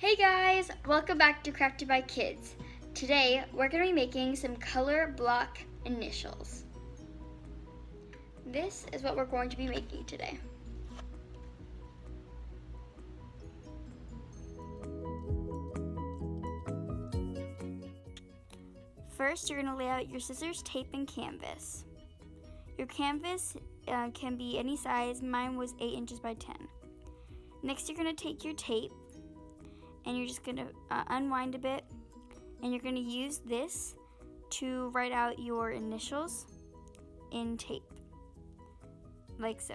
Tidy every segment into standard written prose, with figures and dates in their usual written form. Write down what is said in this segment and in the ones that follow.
Hey guys, welcome back to Crafted by Kids. Today we're going to be making some color block initials. This is what we're going to be making today. First, you're going to lay out your scissors, tape, and canvas. Your canvas can be any size. Mine was 8 inches by 10. Next, you're going to take your tape and you're just going to unwind a bit, and you're going to use this to write out your initials in tape, like so.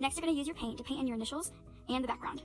Next, you're going to use your paint to paint in your initials and the background.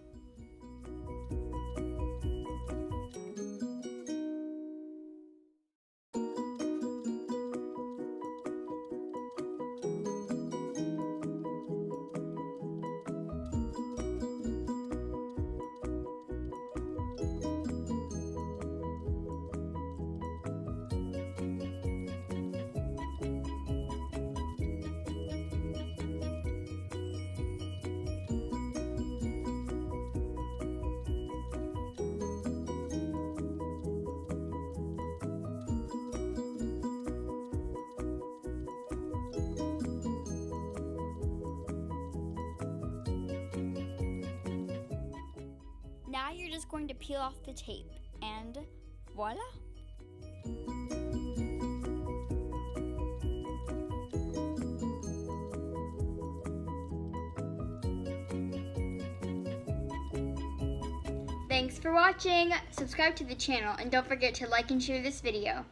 Now you're just going to peel off the tape, and voila! Thanks for watching! Subscribe to the channel and don't forget to like and share this video.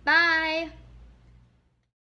Bye!